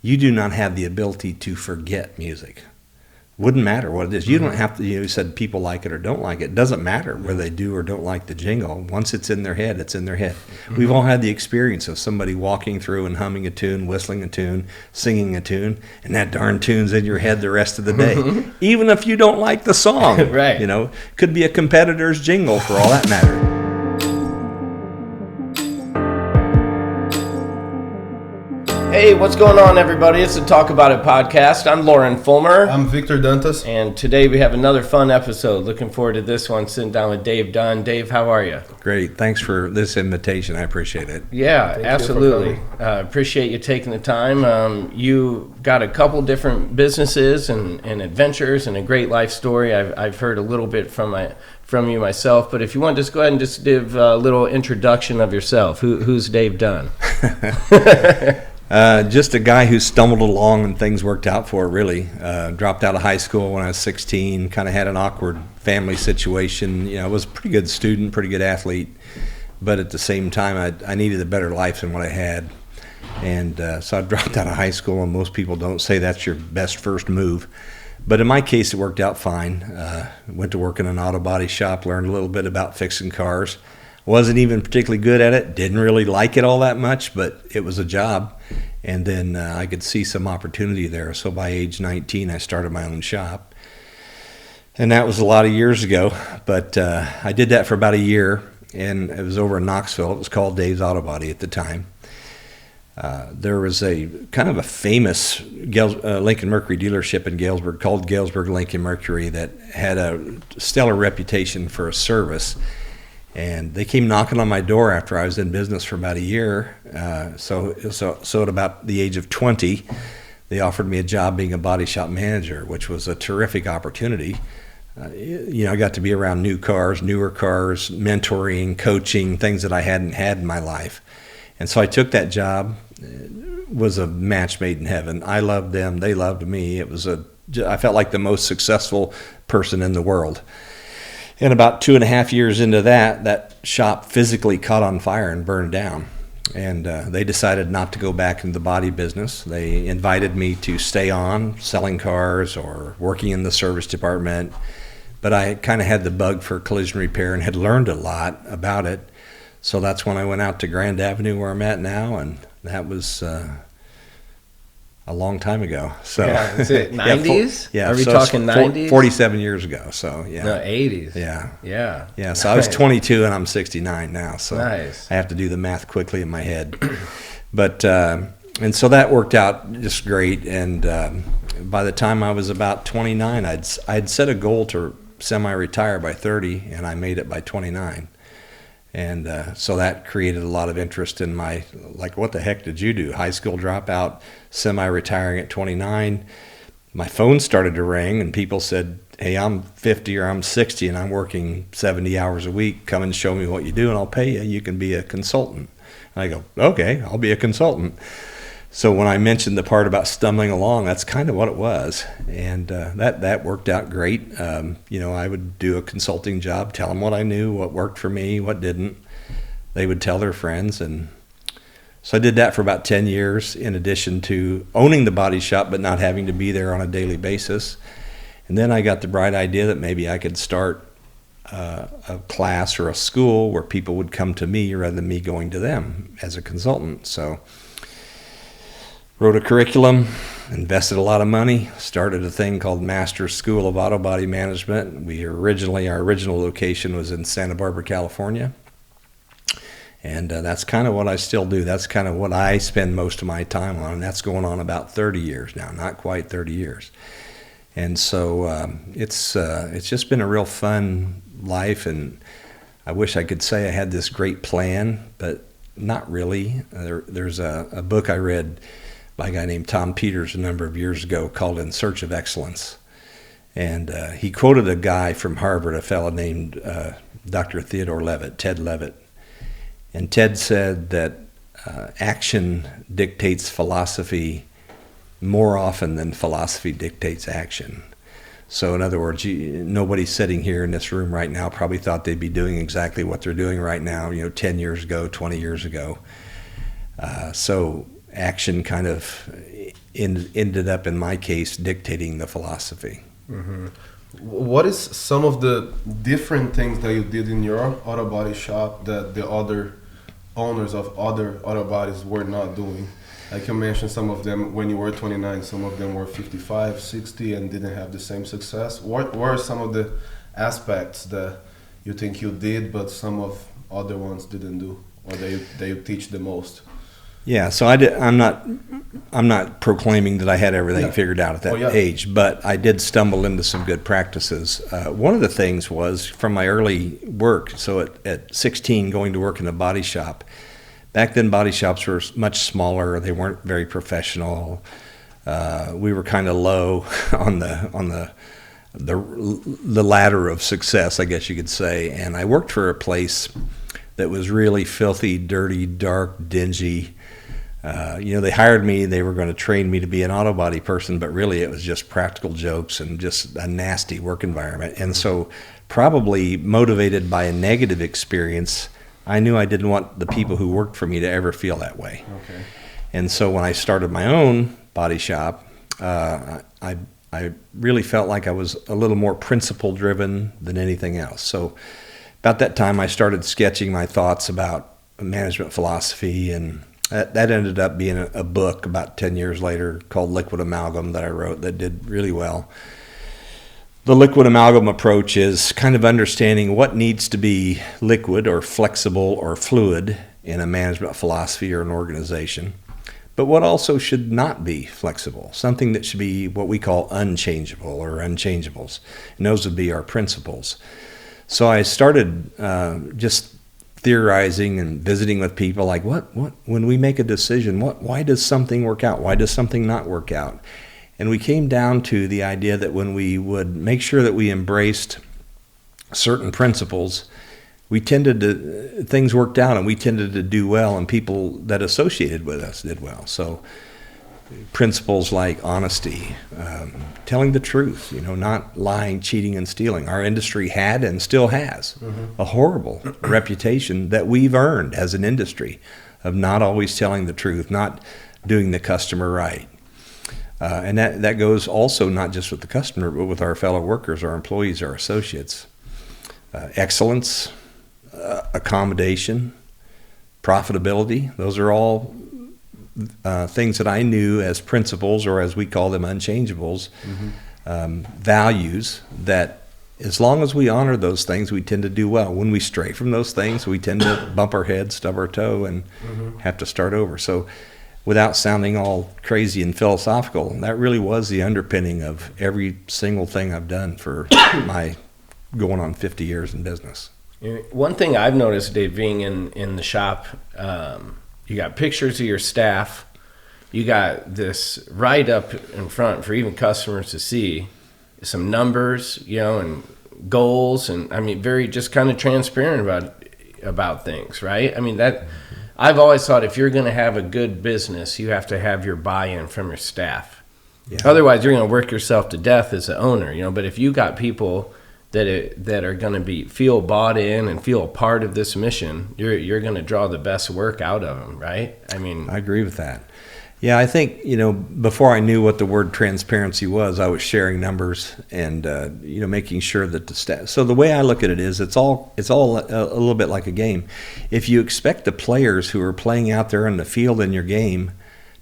you do not have the ability to forget music. Wouldn't matter what it is. You don't have to, you said people like it or don't like it. It doesn't matter whether they do or don't like the jingle. Once it's in their head, it's in their head. We've all had the experience of somebody walking through and humming a tune, whistling a tune, singing a tune, and that darn tune's in your head the rest of the day. Even if you don't like the song. Right. You know, could be a competitor's jingle for all that matter. Hey, what's going on, everybody? It's the Talk About It podcast. I'm Lauren Fulmer. I'm Victor Dantas. And today we have another fun episode. Looking forward to this one, sitting down with Dave Dunn. Dave, how are you? Great. Thanks for this invitation. I appreciate it. Yeah, Thank absolutely. Appreciate you taking the time. You got a couple different businesses and adventures and a great life story. I've heard a little bit from you myself, but if you want to just go ahead and just give a little introduction of yourself. Who's Dave Dunn? Just a guy who stumbled along and things worked out for, really. Dropped out of high school when I was 16, kind of had an awkward family situation. You know, I was a pretty good student, pretty good athlete, but at the same time, I needed a better life than what I had. And so I dropped out of high school, and most people don't say that's your best first move. But in my case, it worked out fine. Went to work in an Autobody shop, learned a little bit about fixing cars. Wasn't even particularly good at it, didn't really like it all that much, but it was a job. And then I could see some opportunity there. So by age 19, I started my own shop. And that was a lot of years ago, but I did that for about a year, and it was over in Knoxville. It was called Dave's Autobody at the time. There was a kind of a famous Lincoln Mercury dealership in Galesburg called Galesburg Lincoln Mercury that had a stellar reputation for a service. And they came knocking on my door after I was in business for about a year. So at about the age of 20, they offered me a job being a body shop manager, which was a terrific opportunity. I got to be around newer cars, mentoring, coaching, things that I hadn't had in my life. And so I took that job. It was a match made in heaven. I loved them. They loved me. I felt like the most successful person in the world. And about 2.5 years into that shop physically caught on fire and burned down. And they decided not to go back into the body business. They invited me to stay on selling cars or working in the service department. But I kind of had the bug for collision repair and had learned a lot about it. So that's when I went out to Grand Avenue where I'm at now, and that was a long time ago. So yeah, is it 90s? Yeah. Are we talking 90s? 47 years ago, so yeah. No, 80s. Yeah. Yeah. Yeah, so I was 22 and I'm 69 now, so nice. I have to do the math quickly in my head. But, and so that worked out just great, and by the time I was about 29, I'd set a goal to semi-retire by 30, and I made it by 29. And so that created a lot of interest in what the heck did you do? High school dropout, semi-retiring at 29. My phone started to ring, and people said, hey, I'm 50 or I'm 60, and I'm working 70 hours a week. Come and show me what you do, and I'll pay you. You can be a consultant. And I go, okay, I'll be a consultant. So when I mentioned the part about stumbling along, that's kind of what it was. And that worked out great. I would do a consulting job, tell them what I knew, what worked for me, what didn't. They would tell their friends. And so I did that for about 10 years, in addition to owning the body shop, but not having to be there on a daily basis. And then I got the bright idea that maybe I could start a class or a school where people would come to me rather than me going to them as a consultant. So wrote a curriculum, invested a lot of money, started a thing called Master's School of Autobody Management. Our original location was in Santa Barbara, California. And that's kind of what I still do. That's kind of what I spend most of my time on, and that's going on about 30 years now, not quite 30 years. And so it's just been a real fun life, and I wish I could say I had this great plan, but not really. There's a book I read by a guy named Tom Peters a number of years ago called In Search of Excellence. And he quoted a guy from Harvard, a fellow named Dr. Theodore Levitt, Ted Levitt. And Ted said that action dictates philosophy more often than philosophy dictates action. So in other words, nobody sitting here in this room right now probably thought they'd be doing exactly what they're doing right now, 10 years ago, 20 years ago. So action kind of ended up, in my case, dictating the philosophy. What is some of the different things that you did in your auto body shop that the other owners of other auto bodies were not doing? Like you mentioned, some of them when you were 29, some of them were 55, 60 and didn't have the same success. What were some of the aspects that you think you did but some of other ones didn't do, or they teach the most? Yeah, so I'm not proclaiming that I had everything figured out at that age, but I did stumble into some good practices. One of the things was from my early work, so at 16 going to work in a body shop. Back then body shops were much smaller, they weren't very professional. We were kind of low on the ladder of success, I guess you could say, and I worked for a place that was really filthy, dirty, dark, dingy. They hired me, they were going to train me to be an auto body person, but really it was just practical jokes and just a nasty work environment. And so probably motivated by a negative experience, I knew I didn't want the people who worked for me to ever feel that way. Okay. And so when I started my own body shop, I really felt like I was a little more principle driven than anything else. So about that time I started sketching my thoughts about management philosophy, and that ended up being a book about 10 years later called Liquid Amalgam that I wrote that did really well. The liquid amalgam approach is kind of understanding what needs to be liquid or flexible or fluid in a management philosophy or an organization, but what also should not be flexible, something that should be what we call unchangeable or unchangeables, and those would be our principles. So I started just theorizing and visiting with people like, what when we make a decision, why does something work out? Why does something not work out? And we came down to the idea that when we would make sure that we embraced certain principles, things worked out and we tended to do well, and people that associated with us did well. So principles like honesty, telling the truth, not lying, cheating, and stealing. Our industry had and still has a horrible reputation that we've earned as an industry of not always telling the truth, not doing the customer right. And that goes also not just with the customer, but with our fellow workers, our employees, our associates. Excellence, accommodation, profitability, those are all things that I knew as principles, or as we call them, unchangeables, values that as long as we honor those things, we tend to do well. When we stray from those things, we tend to bump our head, stub our toe, and have to start over. So without sounding all crazy and philosophical, that really was the underpinning of every single thing I've done for my going on 50 years in business. One thing I've noticed, Dave, being in the shop, you got pictures of your staff. You got this right up in front for even customers to see, some numbers, and goals, and I mean, very just kind of transparent about things, right? I mean, that I've always thought if you're going to have a good business, you have to have your buy-in from your staff. Yeah. Otherwise, you're going to work yourself to death as an owner, But if you got people that are going to feel bought in and feel a part of this mission, you're going to draw the best work out of them, right? I mean, I agree with that. Yeah, I think before I knew what the word transparency was, I was sharing numbers and making sure that the staff. So the way I look at it is, it's all a little bit like a game. If you expect the players who are playing out there in the field in your game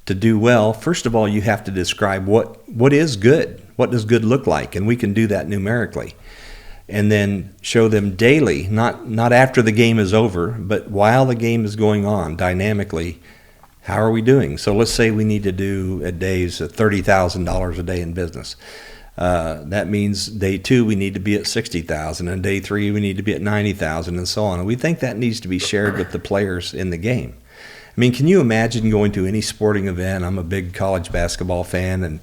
to do well, first of all, you have to describe what is good. What does good look like? And we can do that numerically. And then show them daily, not after the game is over, but while the game is going on, dynamically, how are we doing? So let's say we need to do at days $30,000 a day in business. That means day 2 we need to be at 60,000, and day 3 we need to be at 90,000, and so on. And we think that needs to be shared with the players in the game. I mean, can you imagine going to any sporting event? I'm a big college basketball fan, and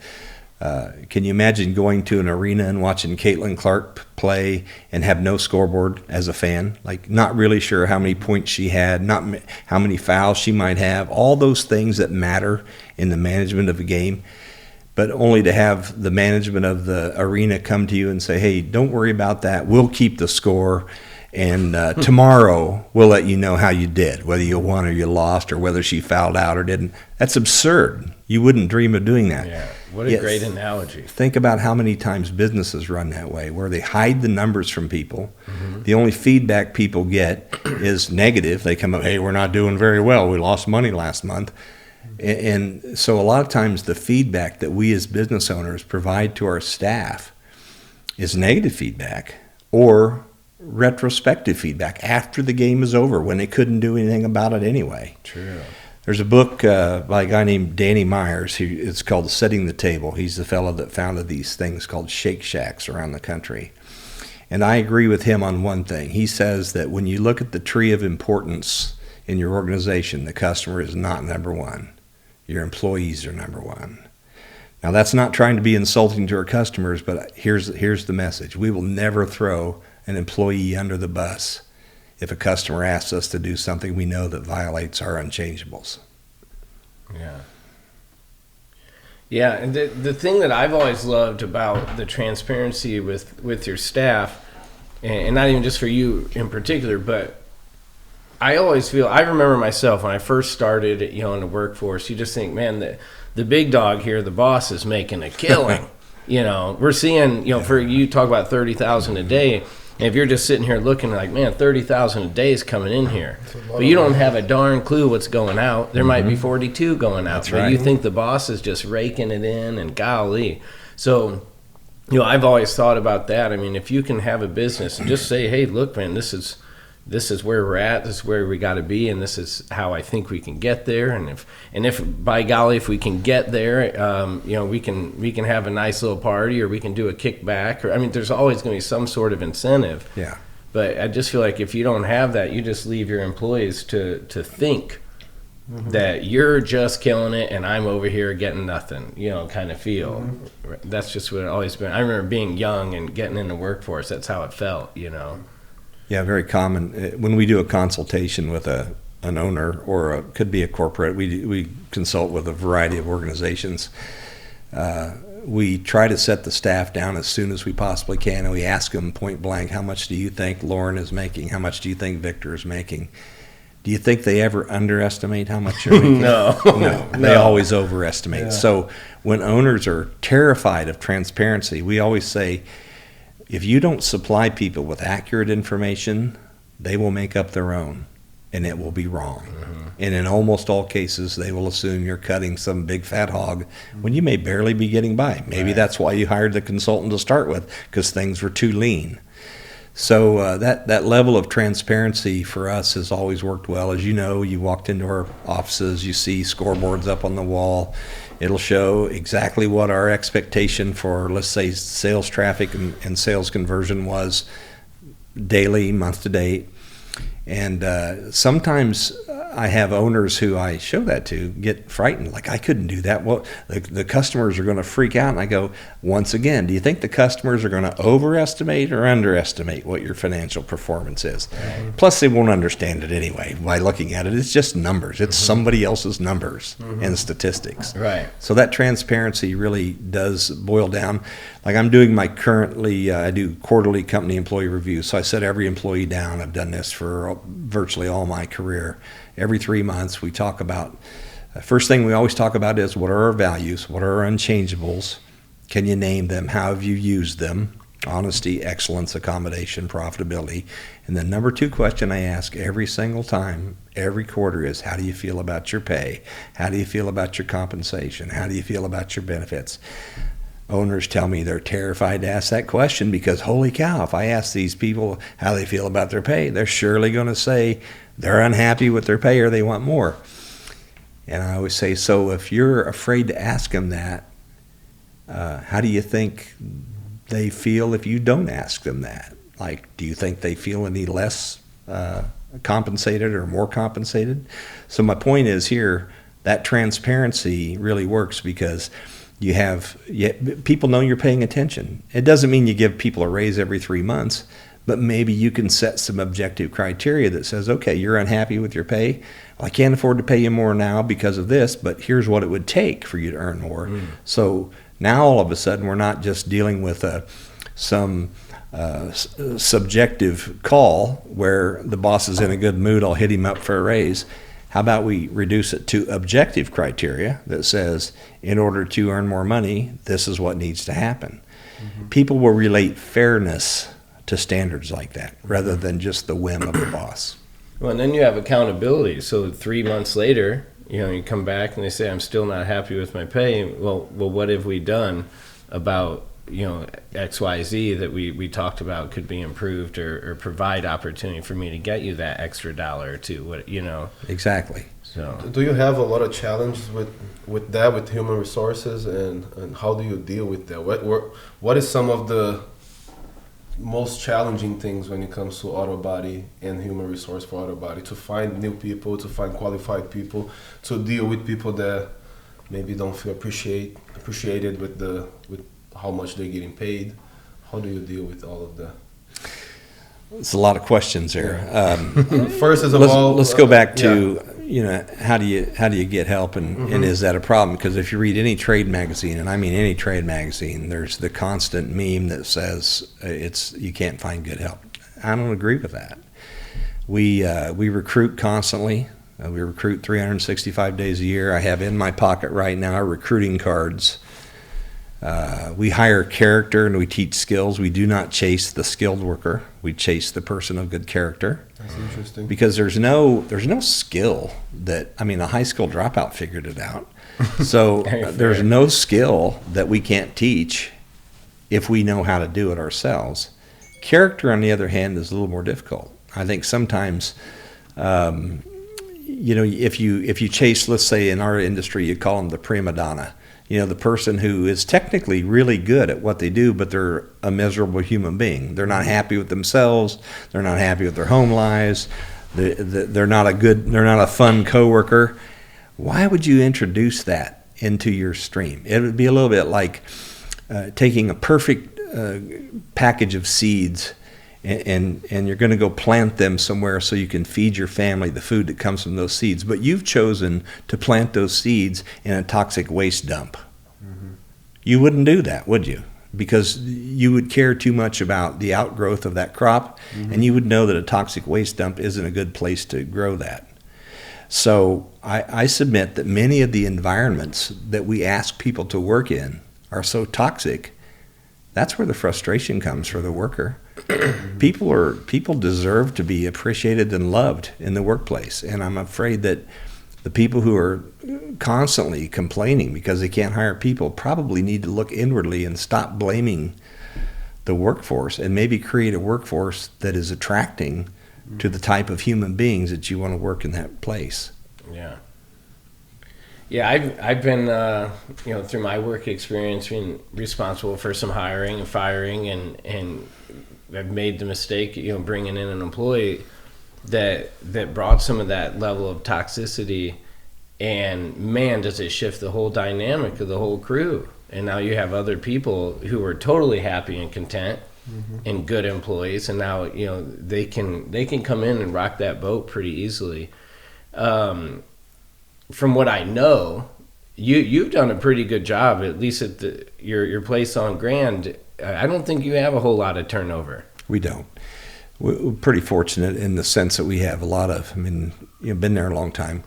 can you imagine going to an arena and watching Caitlin Clark play and have no scoreboard as a fan? Like, not really sure how many points she had, not how many fouls she might have, all those things that matter in the management of a game, but only to have the management of the arena come to you and say, hey, don't worry about that. We'll keep the score, And tomorrow we'll let you know how you did, whether you won or you lost, or whether she fouled out or didn't. That's absurd. You wouldn't dream of doing that. Yeah, what a great analogy. Think about how many times businesses run that way, where they hide the numbers from people. The only feedback people get is negative. They come up, hey, we're not doing very well. We lost money last month. And so a lot of times the feedback that we as business owners provide to our staff is negative feedback or retrospective feedback after the game is over, when they couldn't do anything about it anyway. True. There's a book by a guy named Danny Myers. It's called Setting the Table. He's the fellow that founded these things called Shake Shacks around the country. And I agree with him on one thing. He says that when you look at the tree of importance in your organization, the customer is not number one. Your employees are number one. Now, that's not trying to be insulting to our customers, but here's the message. We will never throw an employee under the bus if a customer asks us to do something we know that violates our unchangeables. Yeah. Yeah, and the thing that I've always loved about the transparency with your staff, and not even just for you in particular, but I always feel, I remember myself when I first started, in the workforce, you just think, man, the big dog here, the boss, is making a killing. We're seeing, for you talk about 30,000 a day, and if you're just sitting here looking like, man, 30,000 a day is coming in here, but you don't have a darn clue what's going out. There might be 42 going out. That's but right. You think the boss is just raking it in, and golly. So, I've always thought about that. I mean, if you can have a business and just say, hey, look, man, this is where we're at, this is where we got to be, and this is how I think we can get there. And if by golly, if we can get there, we can have a nice little party, or we can do a kickback, or there's always going to be some sort of incentive. Yeah. But I just feel like if you don't have that, you just leave your employees to think that you're just killing it and I'm over here getting nothing, kind of feel. That's just what it always been. I remember being young and getting in the workforce. That's how it felt, Yeah, very common. When we do a consultation with an owner, or could be a corporate, we consult with a variety of organizations. We try to set the staff down as soon as we possibly can, and we ask them point blank, how much do you think Lauren is making? How much do you think Victor is making? Do you think they ever underestimate how much you're making? No. They always overestimate. Yeah. So when owners are terrified of transparency, we always say, if you don't supply people with accurate information, they will make up their own, and it will be wrong. And in almost all cases, they will assume you're cutting some big fat hog when you may barely be getting by. Maybe that's why you hired the consultant to start with, because things were too lean. So that level of transparency for us has always worked well. As you know, you walked into our offices, you see scoreboards up on the wall. It'll show exactly what our expectation for, let's say, sales traffic and sales conversion was daily, month to date. And sometimes I have owners who I show that to get frightened, like, I couldn't do that. Well, the customers are going to freak out. And I go, once again, do you think the customers are going to overestimate or underestimate what your financial performance is? Right. Plus, they won't understand it anyway by looking at it. It's just numbers. It's somebody else's numbers and statistics. Right. So that transparency really does boil down. Like, I'm doing I do quarterly company employee reviews. So I set every employee down. I've done this for virtually all my career. Every 3 months, we talk about, first thing we always talk about is, what are our values? What are our unchangeables? Can you name them? How have you used them? Honesty, excellence, accommodation, profitability. And the number 2 question I ask every single time, every quarter, is, how do you feel about your pay? How do you feel about your compensation? How do you feel about your benefits? Owners tell me they're terrified to ask that question, because holy cow, if I ask these people how they feel about their pay, they're surely going to say they're unhappy with their pay or they want more. And I always say, so if you're afraid to ask them that, how do you think they feel if you don't ask them that? Like, do you think they feel any less compensated or more compensated? So my point is here, that transparency really works, because people know you're paying attention. It doesn't mean you give people a raise every 3 months, but maybe you can set some objective criteria that says, okay, you're unhappy with your pay. Well, I can't afford to pay you more now because of this, but here's what it would take for you to earn more. So now all of a sudden, we're not just dealing with some subjective call where the boss is in a good mood, I'll hit him up for a raise. How about we reduce it to objective criteria that says, in order to earn more money, this is what needs to happen. People will relate fairness to standards like that rather than just the whim of the boss. Well, and then you have accountability. So 3 months later, you come back and they say, I'm still not happy with my pay. Well, what have we done about, XYZ that we talked about could be improved or provide opportunity for me to get you that extra dollar or two, Exactly. So Do you have a lot of challenges with that, with human resources, and how do you deal with that? What is some of the most challenging things when it comes to Autobody and human resource for Autobody, to find new people, to find qualified people, to deal with people that maybe don't feel appreciated with how much they're getting paid? How do you deal with all of that? It's a lot of questions there. First is about let's go back to how do you get help, and is that a problem? Because if you read any trade magazine, and I mean any trade magazine, there's the constant meme that says you can't find good help. I don't agree with that. We recruit constantly. We recruit 365 days a year. I have in my pocket right now our recruiting cards. We hire character and we teach skills. We do not chase the skilled worker. We chase the person of good character. That's interesting. Because there's no skill that, a high school dropout figured it out. So there's no skill that we can't teach if we know how to do it ourselves. Character, on the other hand, is a little more difficult. I think sometimes, if you chase, let's say in our industry, you call them the prima donna. The person who is technically really good at what they do, but they're a miserable human being. They're not happy with themselves. They're not happy with their home lives. They're not a fun coworker. Why would you introduce that into your stream? It would be a little bit like taking a perfect package of seeds and you're going to go plant them somewhere so you can feed your family the food that comes from those seeds. But you've chosen to plant those seeds in a toxic waste dump. You wouldn't do that, would you? Because you would care too much about the outgrowth of that crop, and you would know that a toxic waste dump isn't a good place to grow that. So I submit that many of the environments that we ask people to work in are so toxic. That's where the frustration comes for the worker. People deserve to be appreciated and loved in the workplace, and I'm afraid that the people who are constantly complaining because they can't hire people probably need to look inwardly and stop blaming the workforce and maybe create a workforce that is attracting to the type of human beings that you want to work in that place. Yeah, I've been, through my work experience, being responsible for some hiring and firing, and I've made the mistake, bringing in an employee that brought some of that level of toxicity, and man, does it shift the whole dynamic of the whole crew. And now you have other people who are totally happy and content and good employees, and now they can come in and rock that boat pretty easily. From what I know, you've done a pretty good job, at least at your place on Grand. I don't think you have a whole lot of turnover. We don't. We're pretty fortunate in the sense that we have a lot of, been there a long time,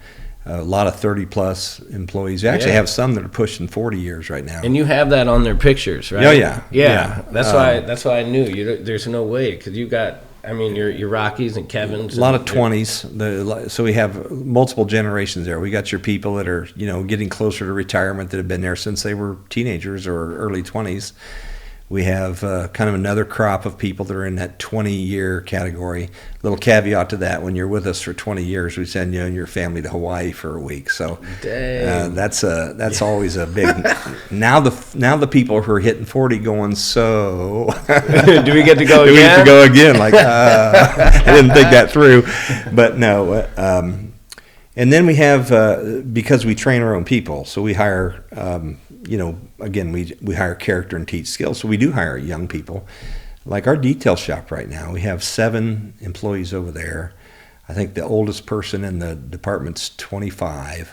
a lot of 30-plus employees. We actually have some that are pushing 40 years right now. And you have that on their pictures, right? Oh, yeah. That's why I knew. There's no way, because you got, your Rockies and Kevins. A lot of 20s. So we have multiple generations there. We got your people that are, getting closer to retirement that have been there since they were teenagers or early 20s. We have kind of another crop of people that are in that 20-year category. Little caveat to that: when you're with us for 20 years, we send you and your family to Hawaii for a week. So that's always a big. Now the people who are hitting 40 going, so do we get to go again? Do we get to go again? Like I didn't think that through, but no. And then we have because we train our own people, so we hire. Again, we hire character and teach skills. So we do hire young people. Like our detail shop right now, we have 7 employees over there. I think the oldest person in the department's 25.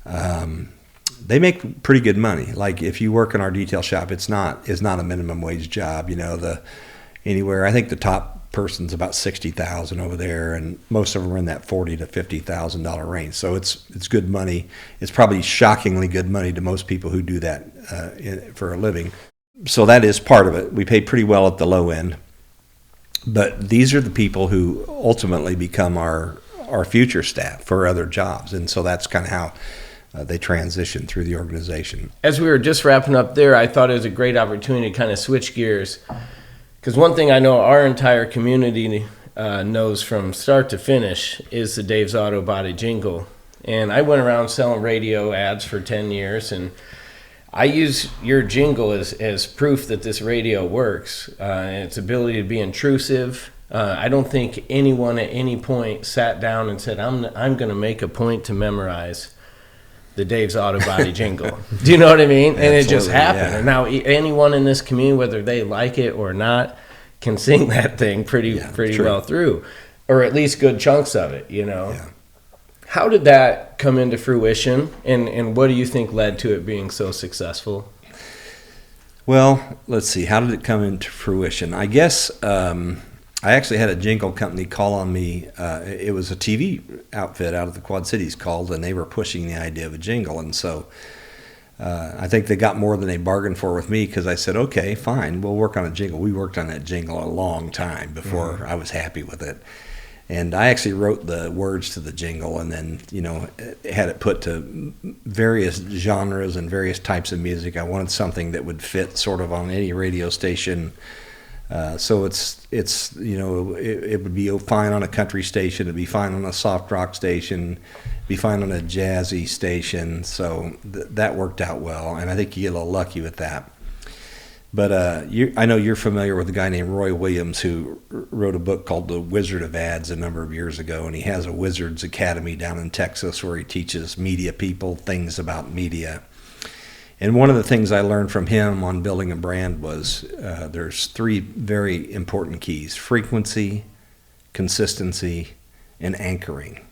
They make pretty good money. Like if you work in our detail shop, it's not a minimum wage job. anywhere. I think the top person's about 60,000 over there, and most of them are in that $40,000 to $50,000 range. So it's good money. It's probably shockingly good money to most people who do that for a living. So that is part of it. We pay pretty well at the low end, but these are the people who ultimately become our future staff for other jobs, and so that's kind of how they transition through the organization. As we were just wrapping up there, I thought it was a great opportunity to kind of switch gears, because one thing I know our entire community knows from start to finish is the Dave's Autobody jingle. And I went around selling radio ads for 10 years, and I use your jingle as proof that this radio works. Its ability to be intrusive. I don't think anyone at any point sat down and said, I'm going to make a point to memorize the Dave's Autobody jingle. Do you know what I mean? And it just happened. Yeah. And now anyone in this community, whether they like it or not, can sing that thing pretty well through, or at least good chunks of it, you know. Yeah. How did that come into fruition, and what do you think led to it being so successful? Well, let's see. How did it come into fruition? I guess I actually had a jingle company call on me. It was a TV outfit out of the Quad Cities called, and they were pushing the idea of a jingle. And so I think they got more than they bargained for with me, because I said, okay, fine, we'll work on a jingle. We worked on that jingle a long time before I was happy with it. And I actually wrote the words to the jingle, and then, had it put to various genres and various types of music. I wanted something that would fit sort of on any radio station. So it would be fine on a country station. It'd be fine on a soft rock station. Be fine on a jazzy station. So that worked out well, and I think you get a little lucky with that. But I know you're familiar with a guy named Roy Williams, who wrote a book called The Wizard of Ads a number of years ago, and he has a Wizards Academy down in Texas where he teaches media people things about media. And one of the things I learned from him on building a brand was there's 3 very important keys: frequency, consistency, and anchoring.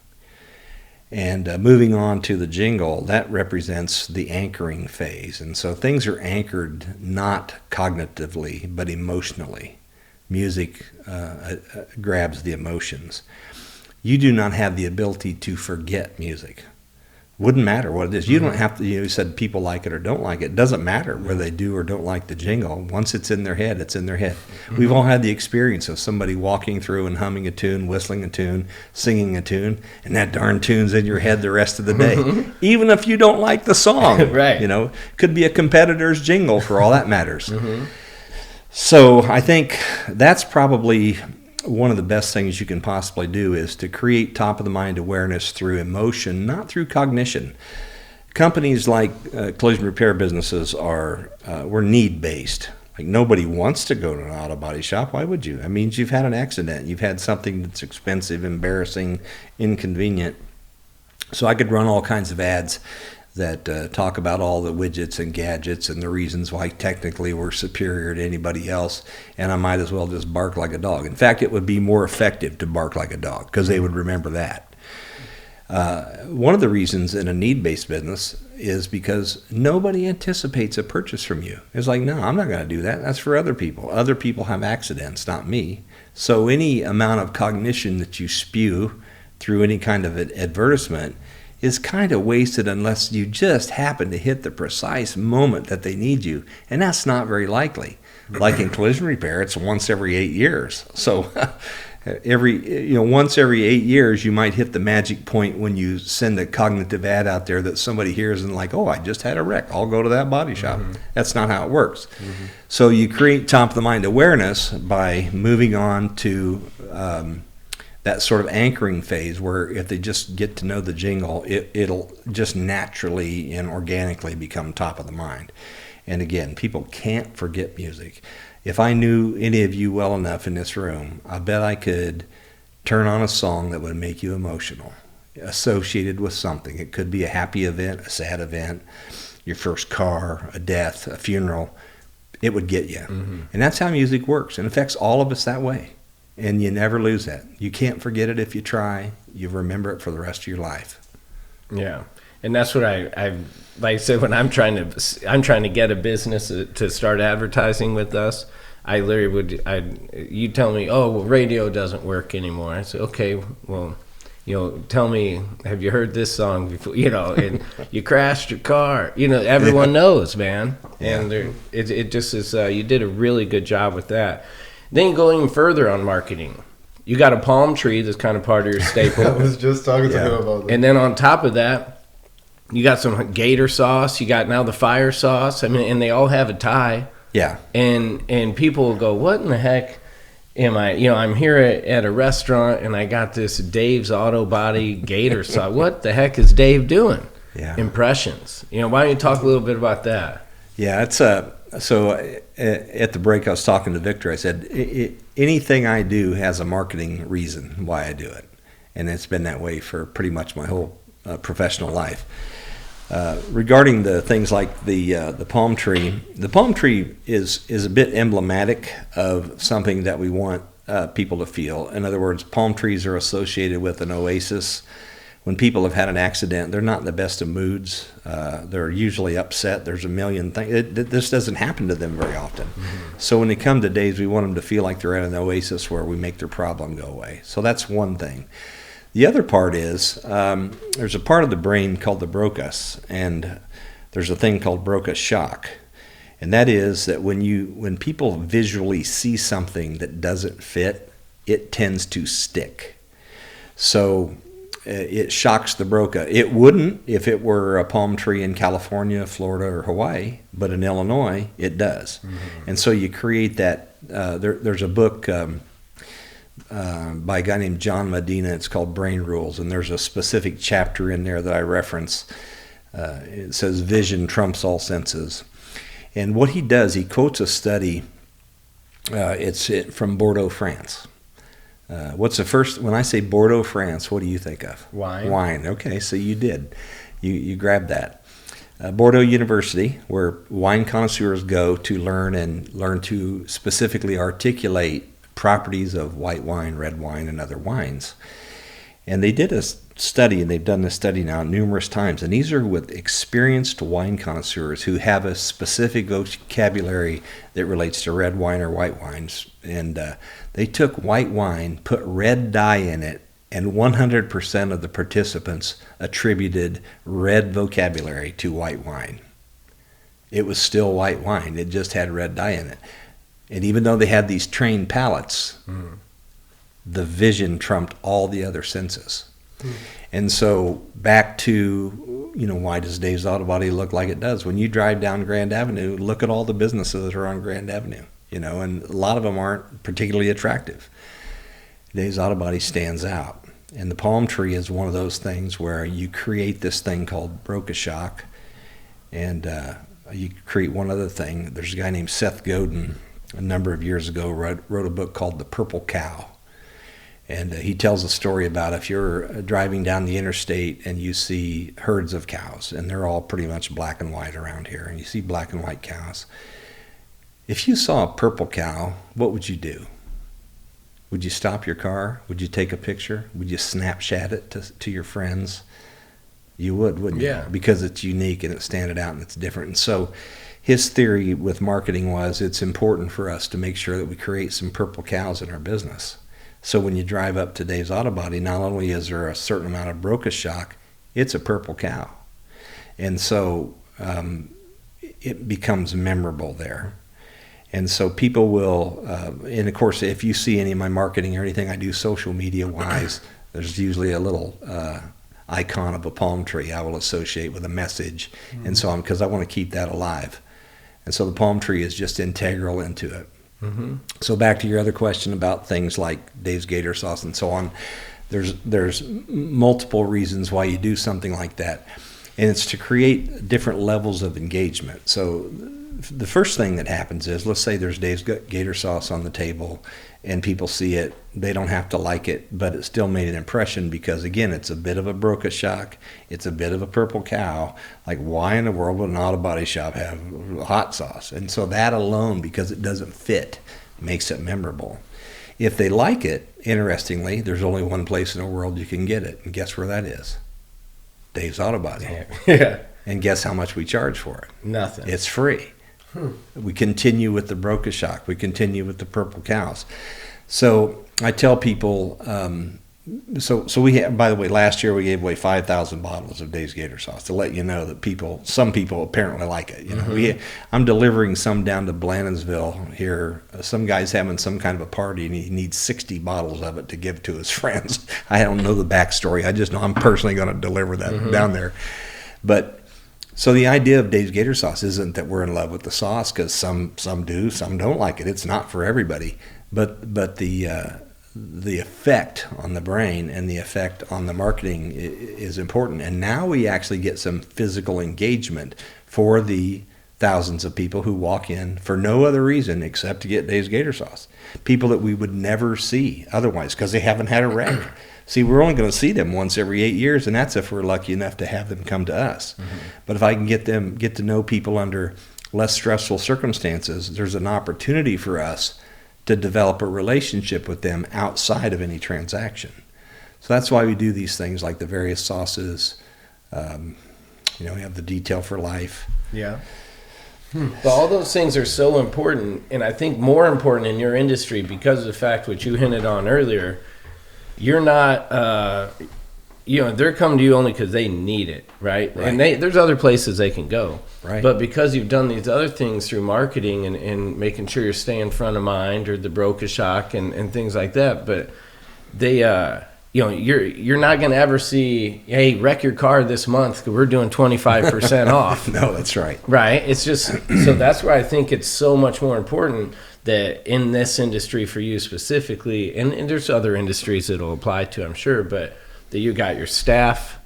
And moving on to the jingle, that represents the anchoring phase. And so things are anchored not cognitively, but emotionally. Music grabs the emotions. You do not have the ability to forget music. Wouldn't matter what it is. You don't have to, you said people like it or don't like it. It doesn't matter whether they do or don't like the jingle. Once it's in their head, it's in their head. We've all had the experience of somebody walking through and humming a tune, whistling a tune, singing a tune, and that darn tune's in your head the rest of the day. Even if you don't like the song. Right. Could be a competitor's jingle for all that matters. So I think that's probably one of the best things you can possibly do, is to create top-of-the-mind awareness through emotion, not through cognition. Companies like collision repair businesses we're need-based. Like, nobody wants to go to an auto body shop. Why would you? That means you've had an accident. You've had something that's expensive, embarrassing, inconvenient. So I could run all kinds of ads that talk about all the widgets and gadgets and the reasons why technically we're superior to anybody else, and I might as well just bark like a dog. In fact, it would be more effective to bark like a dog, because they would remember that. One of the reasons in a need-based business is because nobody anticipates a purchase from you. It's like, no, I'm not going to do that. That's for other people. Other people have accidents, not me. So any amount of cognition that you spew through any kind of advertisement is kind of wasted unless you just happen to hit the precise moment that they need you, and that's not very likely. Like in collision repair, it's once every 8 years. So once every 8 years, you might hit the magic point when you send a cognitive ad out there that somebody hears and like, oh, I just had a wreck. I'll go to that body shop. That's not how it works. So you create top-of-the-mind awareness by moving on to that sort of anchoring phase, where if they just get to know the jingle, it'll just naturally and organically become top of the mind. And again, people can't forget music. If I knew any of you well enough in this room, I bet I could turn on a song that would make you emotional, associated with something. It could be a happy event, a sad event, your first car, a death, a funeral. It would get you. And that's how music works, and affects all of us that way. And you never lose that. You can't forget it if you try. You remember it for the rest of your life. Yeah, and that's what I like I said, when I'm trying to get a business to start advertising with us. I literally you tell me, oh, well, radio doesn't work anymore. I say, okay, well, tell me, have you heard this song before? And you crashed your car. Everyone knows, man. And it just is, you did a really good job with that. Then you go even further on marketing. You got a palm tree that's kind of part of your staple. I was just talking to him about that. And then on top of that, you got some Gator Sauce. You got now the fire sauce. I mean, and they all have a tie. Yeah. And people will go, what in the heck am I? I'm here at a restaurant and I got this Dave's Autobody Gator Sauce. What the heck is Dave doing? Yeah. Impressions. Why don't you talk a little bit about that? Yeah, it's so at the break I was talking to Victor. I said anything I do has a marketing reason why I do it, and it's been that way for pretty much my whole professional life. Regarding the things like the palm tree is a bit emblematic of something that we want people to feel. In other words, palm trees are associated with an oasis. When people have had an accident, they're not in the best of moods. They're usually upset. There's a million things. This doesn't happen to them very often. Mm-hmm. So when they come to Dave's, we want them to feel like they're at an oasis where we make their problem go away. So that's one thing. The other part is there's a part of the brain called the Broca's, and there's a thing called Broca's shock. And that is that when people visually see something that doesn't fit, it tends to stick. So it shocks the Broca. It wouldn't if it were a palm tree in California, Florida, or Hawaii, but in Illinois, it does. Mm-hmm. And so you create that. There's a book by a guy named John Medina. It's called Brain Rules, and there's a specific chapter in there that I reference. It says vision trumps all senses. And what he does, he quotes a study. It's from Bordeaux, France. What's the first, when I say Bordeaux, France, what do you think of? Wine. Wine, okay, so you did. You grabbed that. Bordeaux University, where wine connoisseurs go to learn to specifically articulate properties of white wine, red wine, and other wines. And they did a study, and they've done this study now numerous times, and these are with experienced wine connoisseurs who have a specific vocabulary that relates to red wine or white wines. And they took white wine, put red dye in it, and 100% of the participants attributed red vocabulary to white wine. It was still white wine. It just had red dye in it. And even though they had these trained palates, the vision trumped all the other senses. And so back to, why does Dave's Autobody look like it does? When you drive down Grand Avenue, look at all the businesses that are on Grand Avenue, and a lot of them aren't particularly attractive. Dave's Autobody stands out. And the palm tree is one of those things where you create this thing called Broca shock. And you create one other thing. There's a guy named Seth Godin, a number of years ago, wrote a book called The Purple Cow. And he tells a story about if you're driving down the interstate and you see herds of cows, and they're all pretty much black and white around here, and you see black and white cows. If you saw a purple cow, what would you do? Would you stop your car? Would you take a picture? Would you Snapchat it to your friends? You would, wouldn't you? Yeah. Because it's unique and it's standing out and it's different. And so his theory with marketing was it's important for us to make sure that we create some purple cows in our business. So when you drive up to Dave's Autobody, not only is there a certain amount of Broca shock, it's a purple cow. And so it becomes memorable there. And so people will, and of course, if you see any of my marketing or anything I do social media-wise, there's usually a little icon of a palm tree I will associate with a message and so on, because I want to keep that alive. And so the palm tree is just integral into it. Mm-hmm. So back to your other question about things like Dave's Gator Sauce and so on, there's multiple reasons why you do something like that. And it's to create different levels of engagement. So the first thing that happens is, let's say there's Dave's Gator Sauce on the table and people see it. They don't have to like it, but it still made an impression because, again, it's a bit of a Broca shock. It's a bit of a purple cow. Like, why in the world would an auto body shop have hot sauce? And so that alone, because it doesn't fit, makes it memorable. If they like it, interestingly, there's only one place in the world you can get it. And guess where that is? Dave's Autobody. Yeah. And guess how much we charge for it? Nothing. It's free. We continue with the Broca-Shock. We continue with the Purple Cows. So I tell people, so we have, by the way, last year we gave away 5,000 bottles of Dave's Gator Sauce to let you know that some people apparently like it. You know, I'm delivering some down to Blandonsville here. Some guy's having some kind of a party and he needs 60 bottles of it to give to his friends. I don't know the backstory. I just know I'm personally going to deliver that down there. But so the idea of Dave's Gator Sauce isn't that we're in love with the sauce, because some do, some don't like it. It's not for everybody. But the effect on the brain and the effect on the marketing is important. And now we actually get some physical engagement for the thousands of people who walk in for no other reason except to get Dave's Gator Sauce. People that we would never see otherwise because they haven't had a wreck. See, we're only going to see them once every 8 years, and that's if we're lucky enough to have them come to us. But if I can get to know people under less stressful circumstances, there's an opportunity for us to develop a relationship with them outside of any transaction. So that's why we do these things like the various sauces. We have the detail for life. Yeah. But all those things are so important, and I think more important in your industry because of the fact which you hinted on earlier. You're not, they're coming to you only because they need it, right? And there's other places they can go. Right. But because you've done these other things through marketing and making sure you're staying front of mind, or the Broca-Shock and things like that, but they, you're not going to ever see, hey, wreck your car this month because we're doing 25% off. No, that's right. Right. It's just, so that's why I think it's so much more important that in this industry for you specifically, and there's other industries it'll apply to, I'm sure, but that you got your staff,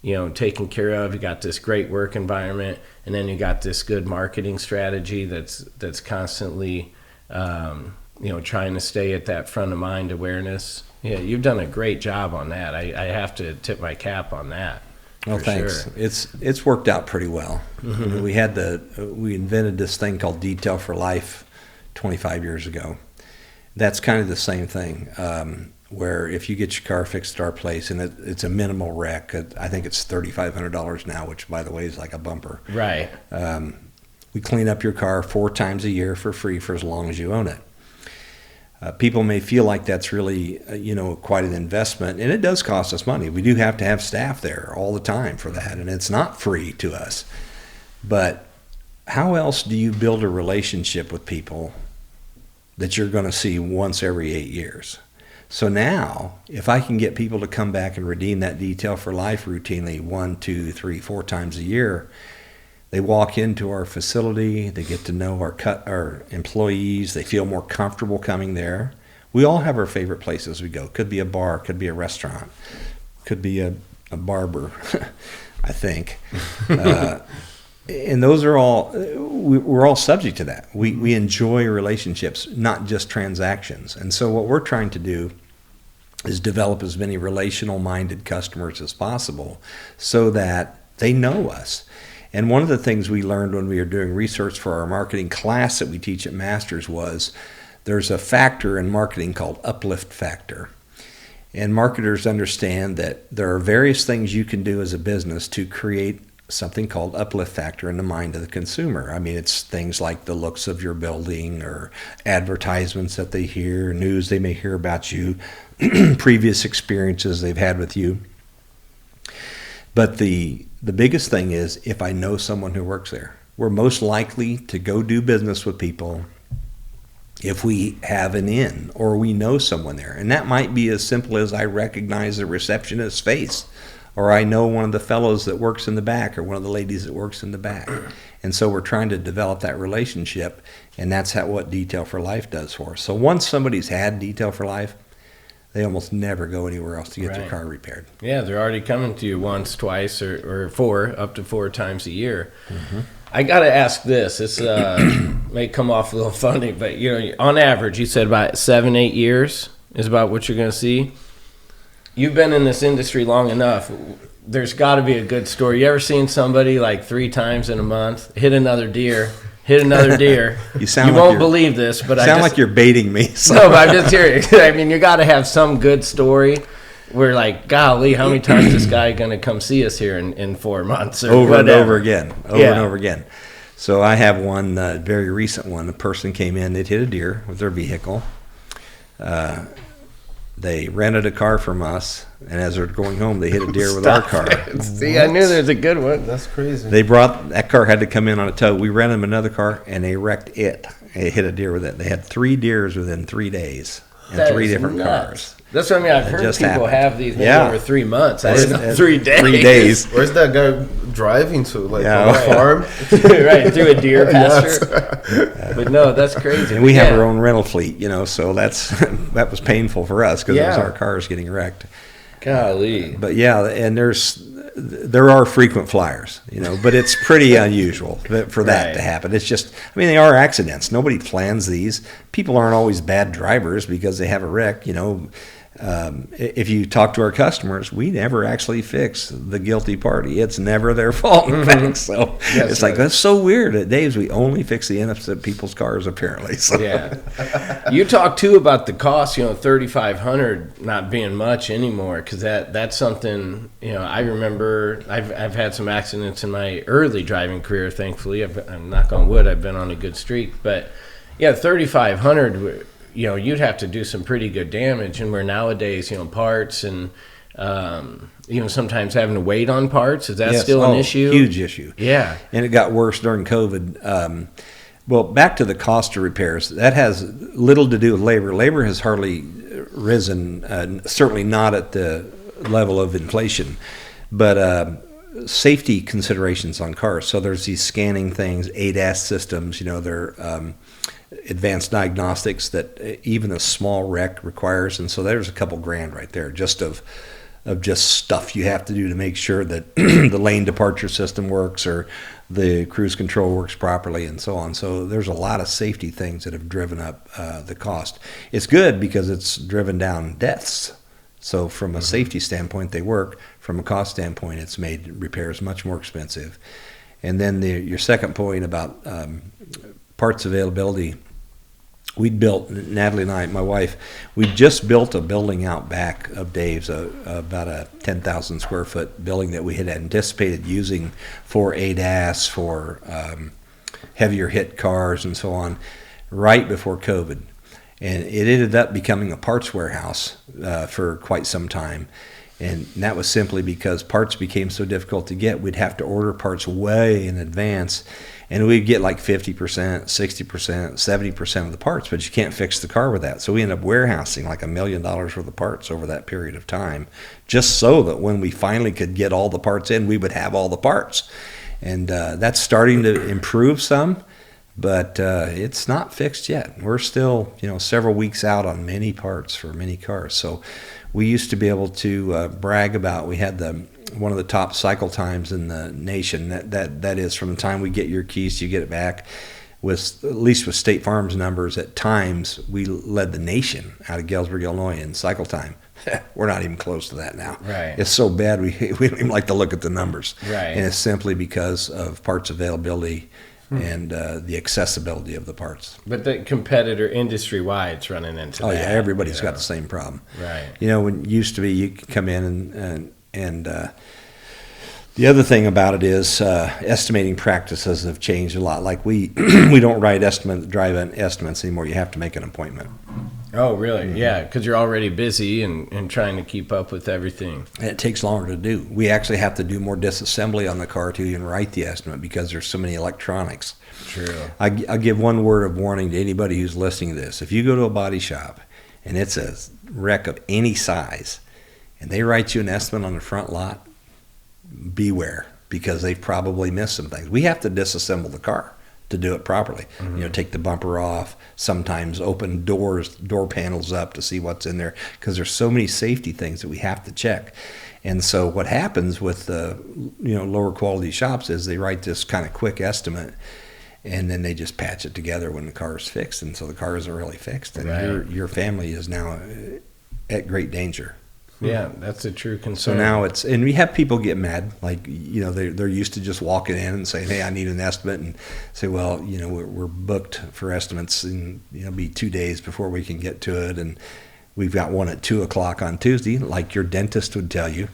taken care of, you got this great work environment, and then you got this good marketing strategy that's constantly, trying to stay at that front of mind awareness. Yeah, you've done a great job on that. I have to tip my cap on that. Well, thanks. Sure. It's worked out pretty well. We invented this thing called Detail for Life 25 years ago. That's kind of the same thing, where if you get your car fixed at our place and it's a minimal wreck, I think it's $3,500 now, which by the way is like a bumper. Right. We clean up your car 4 times a year for free for as long as you own it. People may feel like that's really, quite an investment, and it does cost us money. We do have to have staff there all the time for that, and it's not free to us. But how else do you build a relationship with people that you're going to see once every 8 years? So now, if I can get people to come back and redeem that Detail for Life routinely 1, 2, 3, 4 times a year, they walk into our facility, they get to know our employees, they feel more comfortable coming there. We all have our favorite places we go. Could be a bar, could be a restaurant, could be a barber, I think. And those are all, we're all subject to that. We enjoy relationships, not just transactions. And so what we're trying to do is develop as many relational-minded customers as possible so that they know us. And one of the things we learned when we were doing research for our marketing class that we teach at Masters was there's a factor in marketing called uplift factor. And marketers understand that there are various things you can do as a business to create something called uplift factor in the mind of the consumer. I mean, it's things like the looks of your building or advertisements that they hear, news they may hear about you, previous experiences they've had with you. But the biggest thing is if I know someone who works there. We're most likely to go do business with people if we have an in or we know someone there. And that might be as simple as I recognize the receptionist's face, or I know one of the fellows that works in the back or one of the ladies that works in the back. And so we're trying to develop that relationship, and that's what Detail for Life does for us. So once somebody's had Detail for Life, they almost never go anywhere else to get their car repaired. Yeah, they're already coming to you once, twice, or 4, up to 4 times a year. I got to ask this. This may come off a little funny, but on average, you said about 7, 8 years is about what you're going to see. You've been in this industry long enough. There's got to be a good story. You ever seen somebody like 3 times in a month hit another deer? You won't believe this, but like you're baiting me. So. No, but I'm just here. I mean, you got to have some good story. We're like, golly, how many times is this guy going to come see us here in 4 months? Or over whatever. and over again. Over and over again. So I have one very recent one. A person came in, they'd hit a deer with their vehicle. They rented a car from us, and as they're going home, they hit a deer with our car. See, I knew there's a good one. That's crazy. That car had to come in on a tow. We rented them another car, and they wrecked it. They hit a deer with it. They had 3 deers within 3 days in That 3 is different nuts. cars. That's what I mean. I've heard just people happened. have these maybe Yeah. over 3 months. I didn't know 3 days. 3 days. Where's that guy driving to? Like Yeah. on a farm? Right, through a deer pasture. But no, that's crazy. And we have Yeah. our own rental fleet, so that was painful for us because it was Yeah. our cars getting wrecked. Golly. But yeah, and there are frequent flyers, but it's pretty unusual for that Right. to happen. It's just, they are accidents. Nobody plans these. People aren't always bad drivers because they have a wreck, If you talk to our customers, we never actually fix the guilty party. It's never their fault, in fact. So That's it's like, right. that's so weird. At Dave's, we only fix the innocent people's cars, apparently. So. Yeah. You talked too about the cost, $3,500 not being much anymore, because that's something, I remember I've had some accidents in my early driving career, thankfully. I'm knock on wood, I've been on a good streak. But yeah, $3,500, you'd have to do some pretty good damage. And where nowadays, parts and, sometimes having to wait on parts, is that Yes. still an issue? Huge issue. Yeah. And it got worse during COVID. Well, back to the cost of repairs. That has little to do with labor. Labor has hardly risen, certainly not at the level of inflation. But safety considerations on cars. So there's these scanning things, ADAS systems, they're advanced diagnostics that even a small wreck requires. And so there's a couple grand right there just of just stuff you have to do to make sure that the lane departure system works or the cruise control works properly and so on. So there's a lot of safety things that have driven up the cost. It's good because it's driven down deaths. So from a safety standpoint, they work. From a cost standpoint, it's made repairs much more expensive. And then your second point about parts availability, we'd built, Natalie and I, my wife, we just built a building out back of Dave's, about a 10,000 square foot building that we had anticipated using for ADAS, for heavier hit cars and so on, right before COVID. And it ended up becoming a parts warehouse for quite some time. And that was simply because parts became so difficult to get, we'd have to order parts way in advance. And we'd get like 50%, 60%, 70% of the parts, but you can't fix the car with that. So we ended up warehousing like $1 million worth of parts over that period of time, just so that when we finally could get all the parts in, we would have all the parts. And that's starting to improve some, but it's not fixed yet. We're still, several weeks out on many parts for many cars. So we used to be able to brag about, we had one of the top cycle times in the nation. That is from the time we get your keys to you get it back. At least with State Farm's numbers, at times we led the nation out of Galesburg, Illinois in cycle time. We're not even close to that now. Right. It's so bad we don't even like to look at the numbers. Right. And it's simply because of parts availability and the accessibility of the parts. But the competitor industry-wide's running into Oh that. yeah, everybody's got the same problem. Right. When it used to be you could come in and the other thing about it is estimating practices have changed a lot. Like we don't drive estimates anymore. You have to make an appointment. Oh, really? Mm-hmm. Yeah, because you're already busy and trying to keep up with everything. And it takes longer to do. We actually have to do more disassembly on the car to even write the estimate because there's so many electronics. True. I'll give one word of warning to anybody who's listening to this. If you go to a body shop and it's a wreck of any size and they write you an estimate on the front lot, beware, because they've probably missed some things. We have to disassemble the car to do it properly. Mm-hmm. Take the bumper off, sometimes open door panels up to see what's in there, because there's so many safety things that we have to check. And so what happens with the lower quality shops is they write this kind of quick estimate and then they just patch it together when the car is fixed, and so the car isn't really fixed, and right. your family is now at great danger. Yeah, that's a true concern. So now and we have people get mad, like, they're used to just walking in and saying, hey, I need an estimate, and say, well, we're booked for estimates, and, be 2 days before we can get to it, and we've got one at 2:00 on Tuesday, like your dentist would tell you.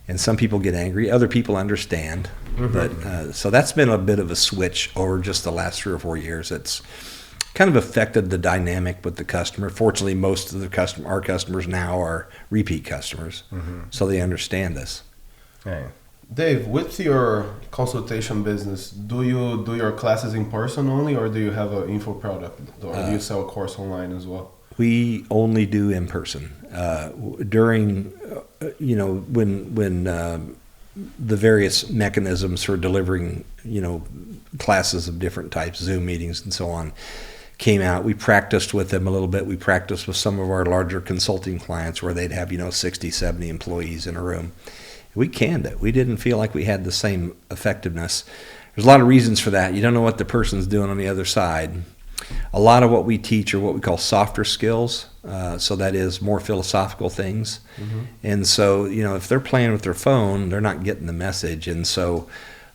And some people get angry, other people understand. But so that's been a bit of a switch over just the last 3 or 4 years. It's kind of affected the dynamic with the customer. Fortunately, most of our customers now are repeat customers, so they understand us. Right. Dave, with your consultation business, do you do your classes in person only, or do you have an info product, or do you sell a course online as well? We only do in person. During, when the various mechanisms for delivering, classes of different types, Zoom meetings and so on, came out, we practiced with them a little bit. We practiced with some of our larger consulting clients where they'd have, 60, 70 employees in a room. We canned it. We didn't feel like we had the same effectiveness. There's a lot of reasons for that. You don't know what the person's doing on the other side. A lot of what we teach are what we call softer skills. So that is more philosophical things. And so, if they're playing with their phone, they're not getting the message. And so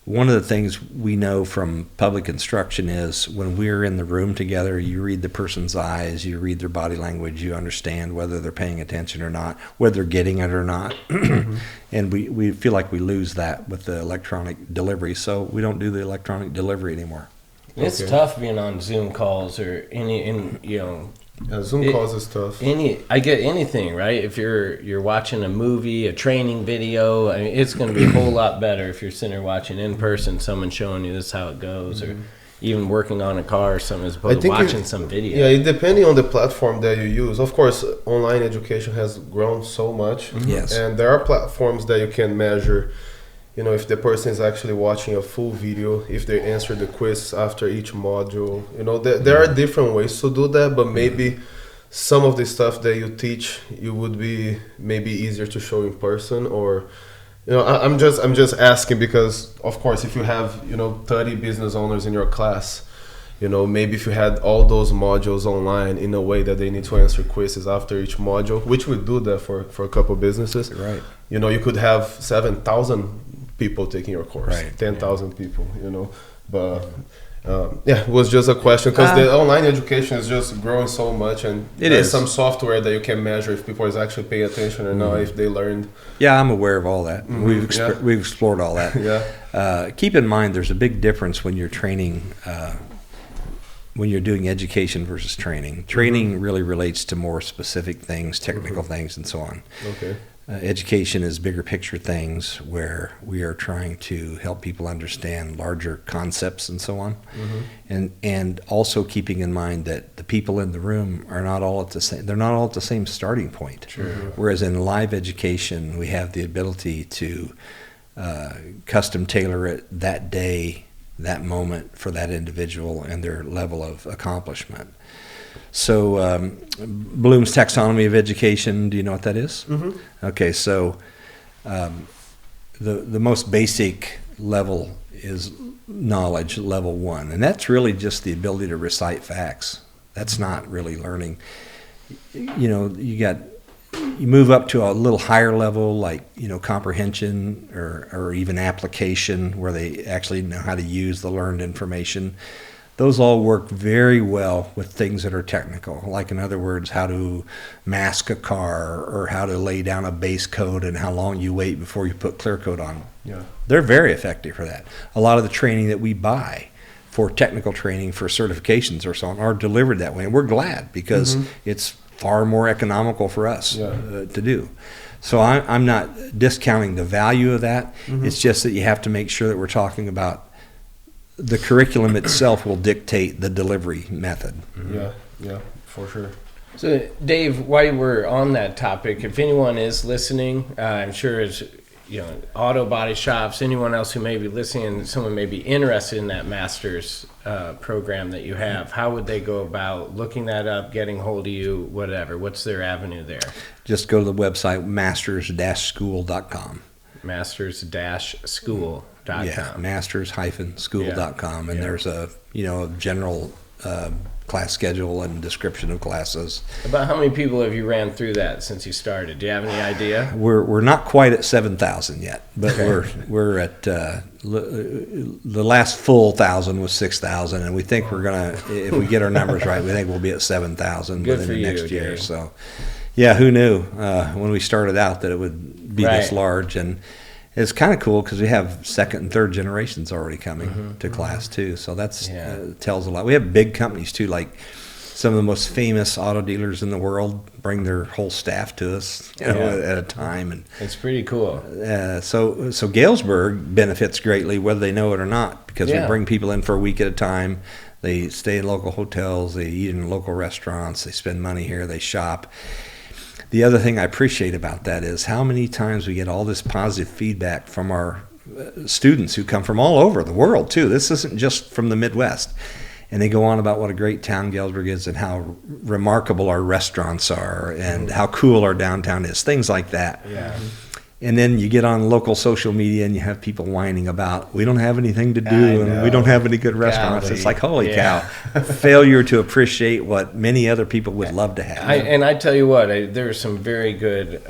one of the things we know from public instruction is when we're in the room together, you read the person's eyes, you read their body language, you understand whether they're paying attention or not, whether they're getting it or not. And we feel like we lose that with the electronic delivery, so we don't do the electronic delivery anymore. It's tough being on Zoom calls or Zoom calls is tough. I get anything, right? If you're watching a movie, a training video, I mean, it's going to be a whole lot better if you're sitting there watching in person, someone showing you this is how it goes, or even working on a car or something as opposed to watching some video. Yeah, depending on the platform that you use. Of course, online education has grown so much. Yes. And there are platforms that you can measure, if the person is actually watching a full video, if they answer the quiz after each module. There are different ways to do that, but maybe some of the stuff that you teach, you would be maybe easier to show in person, or I'm just asking because, of course, if you have 30 business owners in your class, maybe if you had all those modules online in a way that they need to answer quizzes after each module, which we do that for a couple businesses, Right. You could have 7,000 people taking your course, Right. 10,000 people, but it was just a question because the online education is just growing so much, and there's some software that you can measure if people is actually paying attention or not, if they learned. Yeah, I'm aware of all that. We've explored all that. Keep in mind, there's a big difference when you're training, when you're doing education versus training. Training really relates to more specific things, technical things, and so on. Okay. Education is bigger picture things where we are trying to help people understand larger concepts and so on. And also keeping in mind that the people in the room are not all at the same, they're not all at the same starting point. Whereas in live education, we have the ability to custom tailor it that day, that moment for that individual and their level of accomplishment. So Bloom's taxonomy of education, do you know what that is? Okay, so the most basic level is knowledge, level 1. And that's really just the ability to recite facts. That's not really learning. You move up to a little higher level, like, comprehension or even application, where they actually know how to use the learned information. Those all work very well with things that are technical, like, in other words, how to mask a car or how to lay down a base coat and how long you wait before you put clear coat on. Yeah. They're very effective for that. A lot of the training that we buy for technical training, for certifications or so on, are delivered that way. And we're glad because it's far more economical for us to do. So I'm not discounting the value of that. It's just that you have to make sure that we're talking about the curriculum itself will dictate the delivery method. Yeah, for sure. So, Dave, while we're on that topic, if anyone is listening, I'm sure it's, auto body shops, anyone else who may be listening, someone may be interested in that master's program that you have, how would they go about looking that up, getting hold of you, whatever? What's their avenue there? Just go to the website, masters-school.com. Masters-school.com. Yeah, masters-school.com, and there's a general class schedule and description of classes. About how many people have you ran through that since you started? Do you have any idea? We're not quite at 7,000 yet, but we're at the last full 1,000 was 6,000, and we think we're gonna, if we get our numbers right, we think we'll be at 7,000 within the next year. Dave. So, yeah, who knew when we started out that it would be this large? And it's kind of cool because we have second and third generations already coming to class too. So that's tells a lot. We have big companies too, like some of the most famous auto dealers in the world bring their whole staff to us, at a time, and it's pretty cool. So Galesburg benefits greatly, whether they know it or not, because we bring people in for a week at a time. They stay in local hotels, they eat in local restaurants, they spend money here, they shop. The other thing I appreciate about that is how many times we get all this positive feedback from our students who come from all over the world too. This isn't just from the Midwest. And they go on about what a great town Galesburg is and how remarkable our restaurants are and how cool our downtown is, things like that. Yeah. And then you get on local social media and you have people whining about, we don't have anything to do and we don't have any good restaurants. It's like, holy cow, failure to appreciate what many other people would love to have. I tell you what, there's some very good,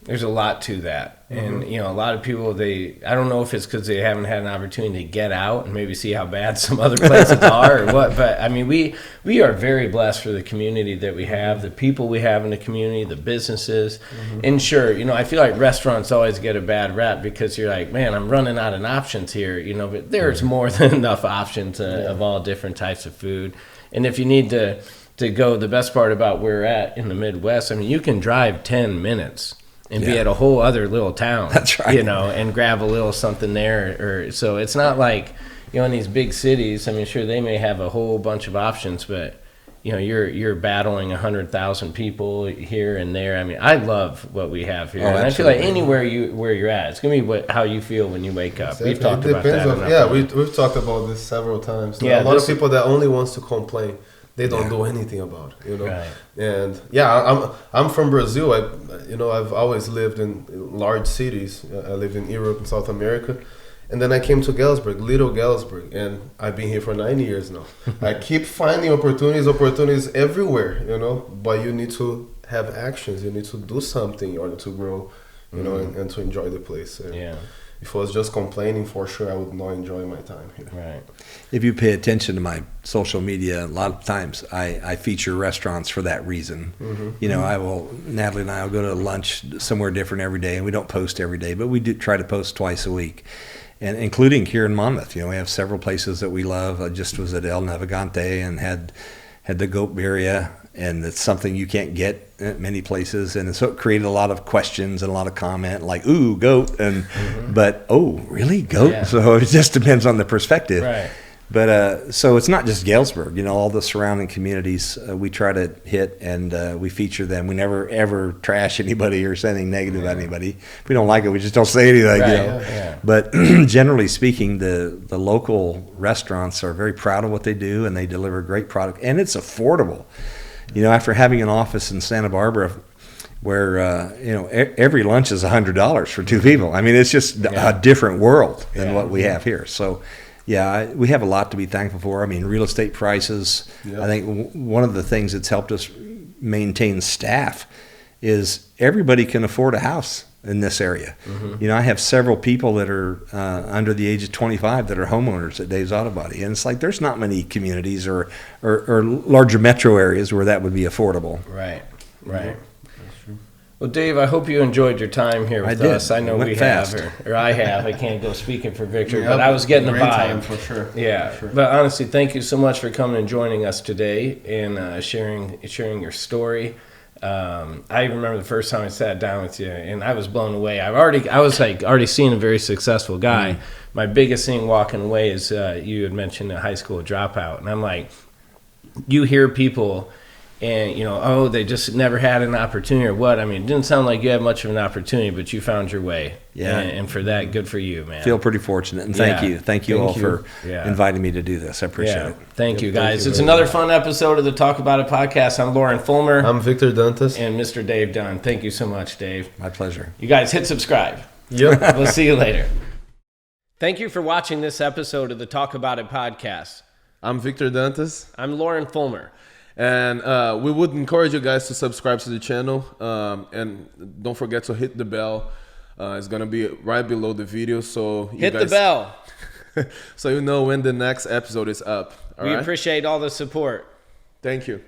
there's a lot to that. And, a lot of people, I don't know if it's because they haven't had an opportunity to get out and maybe see how bad some other places are or what. But, I mean, we are very blessed for the community that we have, the people we have in the community, the businesses. And sure, I feel like restaurants always get a bad rap because you're like, man, I'm running out of options here, but there's more than enough options of all different types of food. And if you need to go, the best part about where we're at in the Midwest, I mean, you can drive 10 minutes and be at a whole other little town. That's right. And grab a little something there. So it's not like, in these big cities, I mean, sure, they may have a whole bunch of options, but, you're battling 100,000 people here and there. I mean, I love what we have here. And I feel like anywhere where you're at, it's going to be how you feel when you wake up. We've talked about that. We've talked about this several times. Yeah, a lot of people that only wants to complain. They don't do anything about it, Right. And I'm from Brazil. I've always lived in large cities. I lived in Europe and South America, and then I came to Galesburg, little Galesburg, and I've been here for 9 years now. I keep finding opportunities everywhere, But you need to have actions. You need to do something in order to grow, and to enjoy the place. If I was just complaining, for sure, I would not enjoy my time here. Right. If you pay attention to my social media, a lot of times I feature restaurants for that reason. Natalie and I will go to lunch somewhere different every day, and we don't post every day, but we do try to post twice a week, and including here in Monmouth. We have several places that we love. I just was at El Navigante and had the goat birria, and it's something you can't get at many places, and so it created a lot of questions and a lot of comment like, ooh, goat, and but oh, really, goat? Yeah. So it just depends on the perspective. Right. But so it's not just Galesburg, all the surrounding communities we try to hit, and we feature them. We never ever trash anybody or say anything negative about anybody. If we don't like it, we just don't say anything. Right. But generally speaking, the local restaurants are very proud of what they do, and they deliver great product, and it's affordable. After having an office in Santa Barbara where, every lunch is $100 for two people. I mean, it's just a different world than what we have here. So, we have a lot to be thankful for. I mean, real estate prices. Yeah. I think one of the things that's helped us maintain staff is everybody can afford a house in this area. I have several people that are under the age of 25 that are homeowners at Dave's Autobody, and it's like there's not many communities or larger metro areas where that would be affordable. Right. That's true. Well, Dave, I hope you enjoyed your time here with us. I know we have, or I have. I can't go speaking for Victor, but I was getting the vibe. For sure. Yeah, for sure. But honestly, thank you so much for coming and joining us today and sharing your story. I remember the first time I sat down with you, and I was blown away. I was already seeing a very successful guy. My biggest thing walking away is you had mentioned a high school dropout, and I'm like, you hear people, and they just never had an opportunity or what. I mean, it didn't sound like you had much of an opportunity, but you found your way. Yeah, and for that, good for you, man. Feel pretty fortunate, and thank you all for inviting me to do this. I appreciate it. Thank you, guys. It's another fun episode of the Talk About It podcast. I'm Lauren Fulmer. I'm Victor Dantas. And Mr. Dave Dunn. Thank you so much, Dave. My pleasure. You guys hit subscribe. Yep. We'll see you later. Thank you for watching this episode of the Talk About It podcast. I'm Victor Dantas. I'm Lauren Fulmer. And we would encourage you guys to subscribe to the channel. And don't forget to hit the bell. It's going to be right below the video. So hit the bell. So you know when the next episode is up. We appreciate all the support. Thank you.